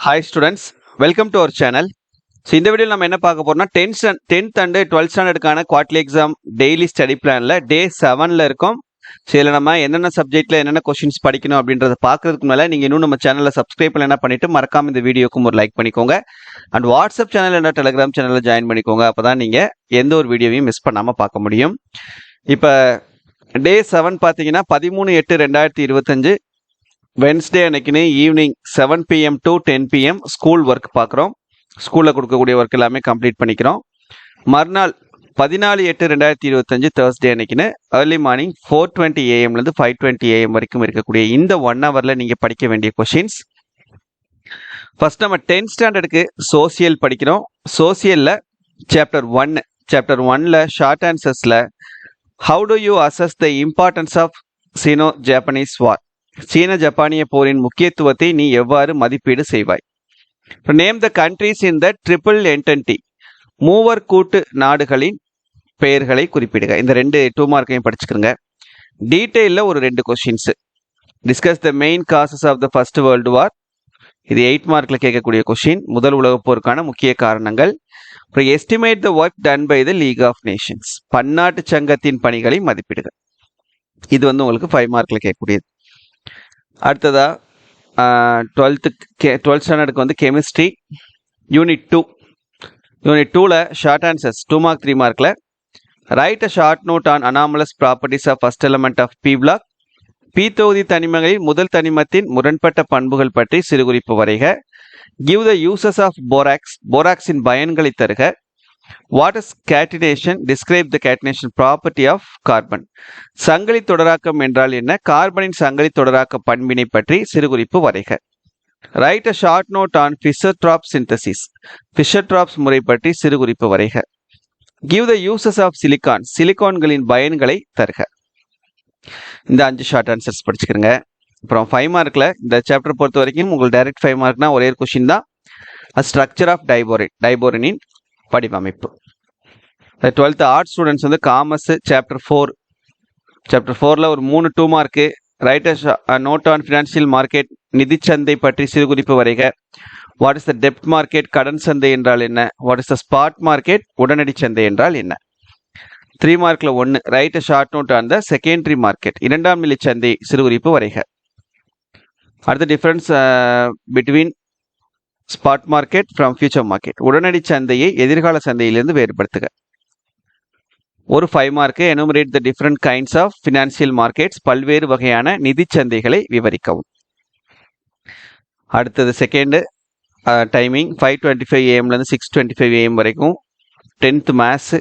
Hi students, welcome to our channel. So இந்த வீடியோவில் நம்ம என்ன பார்க்க போறோம்னா 10th அண்ட் 12th ஸ்டாண்டர்டுக்கான குவார்ட்லி எக்ஸாம் டெய்லி ஸ்டடி பிளானில் டே 7ல் இருக்கும். ஸோ இதில் நம்ம என்னென்ன சப்ஜெக்டில் என்னென்ன கொஷின்ஸ் படிக்கணும் அப்படின்றத பார்க்கறதுக்கு மேலே நீங்கள் இன்னும் நம்ம சேனலில் சப்ஸ்கிரைப் பண்ண பண்ணிட்டு மறக்காம இந்த வீடியோக்கும் ஒரு லைக் பண்ணிக்கோங்க. அண்ட் வாட்ஸ்அப் சேனல் என்ன டெலிகிராம் சேனலில் ஜாயின் பண்ணிக்கோங்க. அப்போ தான் நீங்கள் எந்த ஒரு வீடியோவையும் மிஸ் பண்ணாமல் பார்க்க முடியும். இப்போ டே 7 பார்த்தீங்கன்னா 13/8/2025 வென்ஸ்டே அன்னைக்குன்னு evening 7 PM to 10 PM school work பார்க்குறோம். ஸ்கூலில் கொடுக்கக்கூடிய ஒர்க் எல்லாமே கம்ப்ளீட் பண்ணிக்கிறோம். மறுநாள் 14/8/2025 தேர்ஸ்டே அன்னைக்குன்னு ஏர்லி மார்னிங் 4:20 AM - 5:20 AM வரைக்கும் இருக்கக்கூடிய இந்த 1 ஹவரில் நீங்கள் படிக்க வேண்டிய கொஷின்ஸ். ஃபர்ஸ்ட் நம்ம 10th ஸ்டாண்டர்டுக்கு சோசியல் படிக்கிறோம். சோசியலில் சாப்டர் 1ல் ஷார்ட் ஆன்சர்ஸில் how do you assess the importance of Sino Japanese war, சீன ஜப்பானிய போரின் முக்கியத்துவத்தை நீ எவ்வாறு மதிப்பீடு செய்வாய்? Name the countries in the triple entente, மூவர் கூட்டு நாடுகளின் பெயர்களை குறிப்பிடுக. இந்த 2 மார்க்கையும் படிச்சுக்கிறங்க. டீட்டெயிலில் ஒரு 2 questions. Discuss the main causes of the first world war, இது 8 மார்க்கில் கேட்கக்கூடிய கொஸ்டின். முதல் உலகப் போருக்கான முக்கிய காரணங்கள். அப்புறம் estimate the work done by the league of nations, பன்னாட்டு சங்கத்தின் பணிகளை மதிப்பிடுக. இது உங்களுக்கு 5 மார்க்கில் கேட்கக்கூடியது. அடுத்ததா 12th ஸ்டாண்டர்டுக்கு கெமிஸ்ட்ரி யூனிட் 2ல ஷார்ட் ஆன்சர்ஸ் 2 மார்க் 3 மார்க்கில். Write a short note on anomalous properties of first element of P block, P தொகுதி தனிமங்களில் முதல் தனிமத்தின் முரண்பட்ட பண்புகள் பற்றி சிறுகுறிப்பு வரைக. Give the uses of borax, போராக்ஸின் பயன்களை தருக. What is catenation, describe the catenation property of carbon, சங்கிலி தொடராக்கம் என்றால் என்ன, கார்பனின் சங்கிலி தொடராக்க பண்பினை பற்றி சிறுகுறிப்பு வரைக. Write a short note on Fischer Tropsch synthesis, ஃபிஷர்-ட்ராப்ஸ் முறை பற்றி சிறுகுறிப்பு வரைக. Give the uses of silicone, சிலிகான்களின் பயன்களை தருக. இந்த 5 ஷார்ட் ஆன்சர்ஸ் படிச்சுக்கிறங்க. அப்புறம் 5 மார்க்கில் இந்த சாப்டர் பொறுத்த வரைக்கும் உங்களுக்கு டைரக்ட் 5 மார்க்னா ஒரே ஒரு கொஸ்டின் தான். ஸ்ட்ரக்சர் ஆஃப் டைபோரின், டைபோரினின் வடிவமைப்பு. 12th arts students commerce chapter 4ல ஒரு 3 2 mark. Write a note on financial market, நிதிச்சந்தை பற்றி சிறுகுறிப்பு வரைக. வாட் இஸ் த டெப்ட் மார்க்கெட், கடன் சந்தை என்றால் என்ன. What is the spot market, உடனடி சந்தை என்றால் என்ன. 3 மார்க்கில் 1. Write a short note on the secondary market, இரண்டாம் நிலை சந்தை சிறுகுறிப்பு வரைக. அடுத்த difference between spot market from future market, உடனடி சந்தையை எதிர்கால சந்தையிலிருந்து வேறுபடுத்துக. ஒரு 5 mark. Enumerate the different kinds of financial markets, பல்வேறு வகையான நிதி சந்தைகளை விவரிக்கவும். அடுத்தது செகண்ட் டைமிங் 5:25 AM - 6:25 AM வரைக்கும் 10th மேத்ஸ்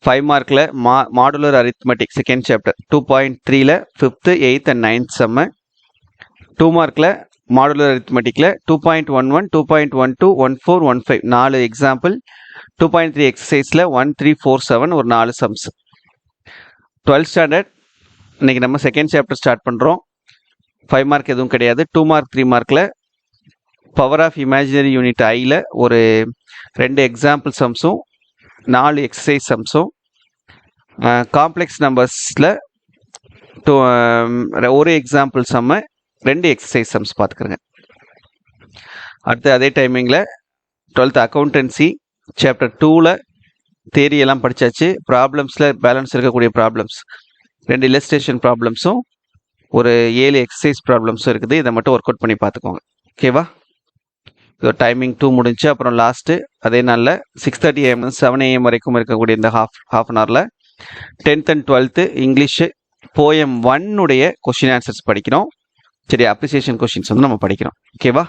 5 மார்க்கில் மாடுலர் அரித்மெட்டிக் செகண்ட் சாப்டர் 2.3ல 5th 8th and 9th செம்ம. 2 மார்க்கில் மாடுலர் அரித்மெட்டிக்கில் 2.11 2.12 14 15 4 எக்ஸாம்பிள். 2.3 எக்ஸசைஸில் 1 3 4 7 ஒரு 4 சம்ஸ். 12th ஸ்டாண்டர்ட் இன்னைக்கு நம்ம செகண்ட் சாப்டர் ஸ்டார்ட் பண்ணுறோம். 5 மார்க் எதுவும் கிடையாது. 2 மார்க் 3 மார்க்கில் பவர் ஆஃப் இமேஜினரி யூனிட் ஐயில் ஒரு 2 எக்ஸாம்பிள் சம்ஸும் 4 எக்ஸசைஸ் சம்ஸும். காம்ப்ளெக்ஸ் நம்பர்ஸில் ஒரு எக்ஸாம்பிள் சம்ம 2 எக்ஸசைஸ் சம்ஸ் பார்த்துக்கிறேங்க. அடுத்து அதே டைமிங்கில் 12th அக்கௌண்டன்சி சாப்டர் 2ல தேரி எல்லாம் படித்தாச்சு. ப்ராப்ளம்ஸில் பேலன்ஸ் இருக்கக்கூடிய ப்ராப்ளம்ஸ் 2 இல்லஸ்ட்ரேஷன் ப்ராப்ளம்ஸும் ஒரு 7 எக்ஸசைஸ் ப்ராப்ளம்ஸும் இருக்குது. இதை மட்டும் ஒர்க் அவுட் பண்ணி பார்த்துக்கோங்க. ஓகேவா? இது டைமிங் 2 முடிஞ்சு. அப்புறம் லாஸ்ட்டு அதே நாளில் 6:30 AM - 7 AM வரைக்கும் இருக்கக்கூடிய இந்த ஹாஃப் அன் ஹவரில் 10th and 12th English poem 1 question answers படிக்கிறோம். சரி, அப்ரிசியேஷன் கொஸ்டின்ஸ் நம்ம படிக்கிறோம். ஓகேவா?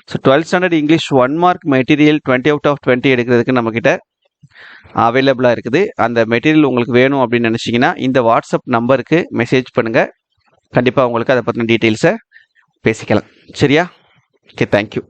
So 12th standard English 1 mark material 20 out of 20 எடுக்கிறதுக்கு நம்மக்கிட்ட அவைலபிளாக இருக்குது. அந்த மெட்டீரியல் உங்களுக்கு வேணும் அப்படின்னு நினச்சிங்கன்னா இந்த வாட்ஸ்அப் நம்பருக்கு மெசேஜ் பண்ணுங்கள். கண்டிப்பாக உங்களுக்கு அதை பற்றின டீட்டெயில்ஸை பேசிக்கலாம். சரியா? Okay, thank you.